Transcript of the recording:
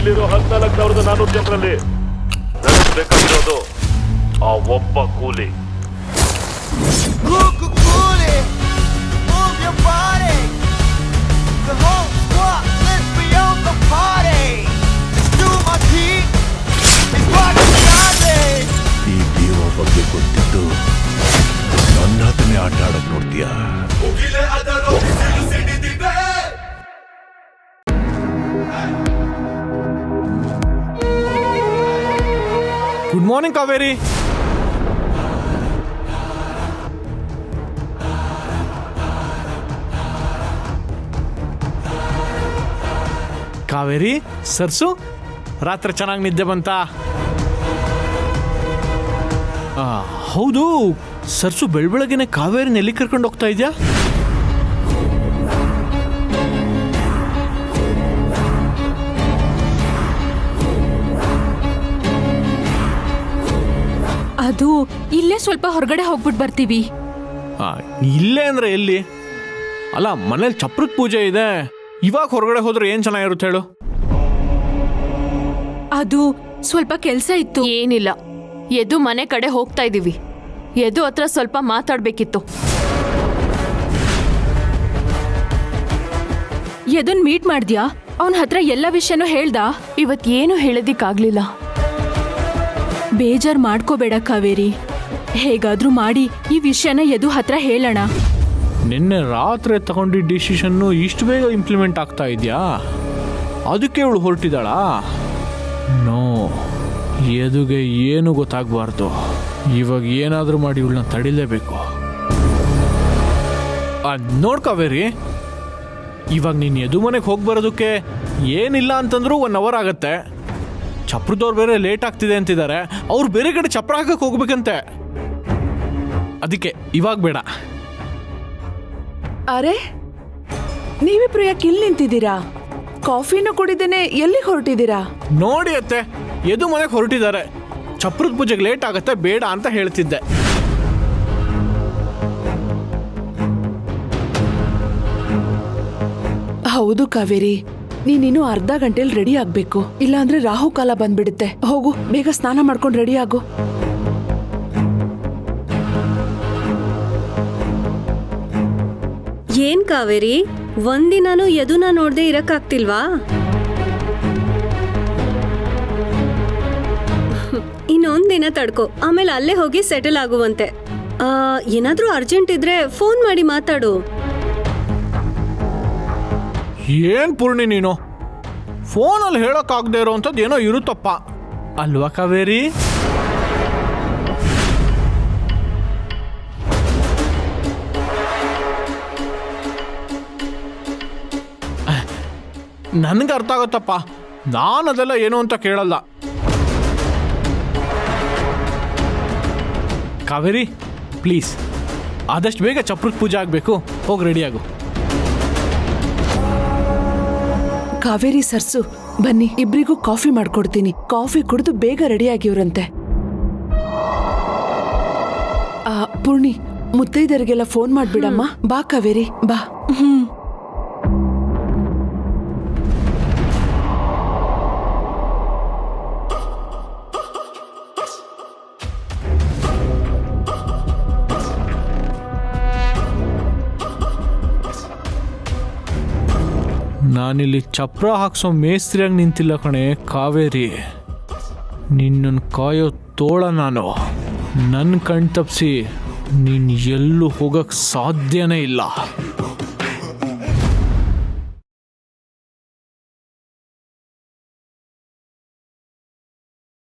ಇಲ್ಲಿರೋ 14,400 ಜನರಲ್ಲಿ ನನಗೆ ಬೇಕಾಗಿರೋದು ಆ ಒಬ್ಬ ಕೂಲಿ. ಈ ದೇವ ಬಗ್ಗೆ ಗೊತ್ತಿದ್ದು ನನ್ನ ಹತ್ರನೇ ಆಟ ಆಡಕ್ ನೋಡ್ತೀಯಾ? Good morning Kaveri. ಕಾವೇರಿ, ಸರ್ಸು, ರಾತ್ರಿ ಚೆನ್ನಾಗಿ ನಿದ್ದೆ ಬಂತಾ? ಹೌದು, ಸರ್ಸು ಬೆಳಬೆಳಗ್ಗೆನೆ ಕಾವೇರಿನ ಎಲ್ಲಿ ಕರ್ಕೊಂಡು ಹೋಗ್ತಾ ಇದೆಯಾ? ಅದು ಇಲ್ಲೇ ಸ್ವಲ್ಪ ಹೊರಗಡೆ ಹೋಗ್ಬಿಟ್ಟು ಬರ್ತೀವಿ. ಇಲ್ಲೇ ಅಂದ್ರೆ ಎಲ್ಲಿ? ಅಲ್ಲ, ಮನೇಲಿ ಚಪ್ರದ ಪೂಜೆ ಇದೆ, ಇವಾಗ ಹೊರಗಡೆ ಹೋದ್ರೆ ಏನ್ ಚೆನ್ನಾಗಿರುತ್ತೆ ಹೇಳು? ಅದು ಸ್ವಲ್ಪ ಕೆಲಸ ಇತ್ತು. ಏನಿಲ್ಲ, ಯದು ಮನೆ ಕಡೆ ಹೋಗ್ತಾ ಇದೀವಿ. ಯದು ಹತ್ರ ಸ್ವಲ್ಪ ಮಾತಾಡ್ಬೇಕಿತ್ತು. ಯದುನ್ ಮೀಟ್ ಮಾಡ್ದ್ಯಾ? ಅವನ ಹತ್ರ ಎಲ್ಲ ವಿಷಯನೂ ಹೇಳ್ದ? ಇವತ್ ಏನು ಹೇಳೋದಿಕ್ಕಾಗ್ಲಿಲ್ಲ. ಬೇಜಾರ್ ಮಾಡ್ಕೋಬೇಡ ಕಾವೇರಿ, ಹೇಗಾದ್ರೂ ಮಾಡಿ ಈ ವಿಷಯನ ಯದು ಹತ್ರ ಹೇಳೋಣ. ನಿನ್ನೆ ರಾತ್ರಿ ತಗೊಂಡಿದ್ದ ಡಿಸಿಷನ್ನು ಇಷ್ಟು ಬೇಗ ಇಂಪ್ಲಿಮೆಂಟ್ ಆಗ್ತಾ ಇದೆಯಾ? ಅದಕ್ಕೆ ಇವಳು ಹೊರಟಿದ್ದಾಳಾ? ನೋ, ಯದುಗೆ ಏನು ಗೊತ್ತಾಗಬಾರ್ದು. ಇವಾಗ ಏನಾದರೂ ಮಾಡಿ ಇವಳನ್ನ ತಡಿಲೇಬೇಕು. ನೋಡ್ ಕಾವೇರಿ, ಇವಾಗ ನೀನು ಯದು ಮನೆಗೆ ಹೋಗಿ ಬರೋದಕ್ಕೆ ಏನಿಲ್ಲ ಅಂತಂದ್ರೂ 1 ಅವರ್ ಆಗತ್ತೆ. ಚಪ್ರದವ್ರು ಬೇರೆ ಲೇಟ್ ಆಗ್ತಿದೆ ಅಂತಿದ್ದಾರೆ. ಅವ್ರು ಬೇರೆ ಕಡೆ ಚಪ್ರ ಹಾಕಕ್ಕೆ ಹೋಗ್ಬೇಕಂತೆ. ಅದಕ್ಕೆ ಇವಾಗ ಬೇಡ. ಅರೆ, ನೀವಿಬ್ರು ಯಾಕೆ ಇಲ್ಲಿ ನಿಂತಿದ್ದೀರಾ? ಕಾಫಿನೂ ಕುಡಿದೇನೆ ಎಲ್ಲಿ ಹೊರಟಿದ್ದೀರಾ? ನೋಡಿ ಅತ್ತೆ, ಯದು ಮನೆಗೆ ಹೊರಟಿದ್ದಾರೆ. ಚಪ್ರದ ಪೂಜೆಗೆ ಲೇಟ್ ಆಗತ್ತೆ, ಬೇಡ ಅಂತ ಹೇಳ್ತಿದ್ದೆ. ಹೌದು ಕಾವೇರಿ, ನೀನಿನ್ನು ಅರ್ಧ ಗಂಟೆಲಿ ರೆಡಿ ಆಗ್ಬೇಕು, ಇಲ್ಲಾಂದ್ರೆ ರಾಹುಕಾಲ ಬಂದ್ಬಿಡುತ್ತೆ. ಹೋಗು, ಬೇಗ ಸ್ನಾನ ಮಾಡ್ಕೊಂಡು ರೆಡಿ ಆಗು. ಏನ್ ಕಾವೇರಿ, ಒಂದಿನಾನು ಯದುನ ನೋಡ್ದೆ ಇರಕ್ಕಾಗ್ತಿಲ್ವಾ? ಇನ್ನೊಂದಿನ ತಡ್ಕೋ, ಆಮೇಲೆ ಅಲ್ಲೇ ಹೋಗಿ ಸೆಟಲ್ ಆಗುವಂತೆ. ಏನಾದ್ರೂ ಅರ್ಜೆಂಟ್ ಇದ್ರೆ ಫೋನ್ ಮಾಡಿ ಮಾತಾಡು. ಏನ್ ಪೂರ್ಣಿ ನೀನು, ಫೋನಲ್ಲಿ ಹೇಳೋಕ್ಕಾಗದೆ ಇರೋವಂಥದ್ದು ಏನೋ ಇರುತ್ತಪ್ಪ ಅಲ್ವಾ ಕಾವೇರಿ? ನನಗೆ ಅರ್ಥ ಆಗುತ್ತಪ್ಪ, ನಾನು ಅದೆಲ್ಲ ಏನು ಅಂತ ಕೇಳಲ್ಲ. ಕಾವೇರಿ ಪ್ಲೀಸ್, ಆದಷ್ಟು ಬೇಗ ಚಪ್ರದ ಪೂಜೆ ಆಗಬೇಕು. ಹೋಗಿ ರೆಡಿ ಆಗು. ಕಾವೇರಿ, ಸರ್ಸು, ಬನ್ನಿ, ಇಬ್ರಿಗೂ ಕಾಫಿ ಮಾಡ್ಕೊಡ್ತೀನಿ. ಕಾಫಿ ಕುಡಿದು ಬೇಗ ರೆಡಿ ಆಗಿವ್ರಂತೆ. ಪೂರ್ಣಿ, ಮುತ್ತೈದರಿಗೆಲ್ಲ ಫೋನ್ ಮಾಡ್ಬಿಡಮ್ಮ. ಬಾ ಕಾವೇರಿ, ಬಾ. ನಾನಿಲ್ಲಿ ಚಪ್ರ ಹಾಕ್ಸೋ ಮೇಸ್ತ್ರಿಯಾಗಿ ನಿಂತಿಲ್ಲ ಕಣೆ ಕಾವೇರಿ. ನಿನ್ನನ್ನು ಕಾಯೋ ತೋಳ ನಾನು. ನನ್ನ ಕಣ್ ತಪ್ಪಿಸಿ ನೀನು ಎಲ್ಲೂ ಹೋಗಕ್ಕೆ ಸಾಧ್ಯನೇ ಇಲ್ಲ.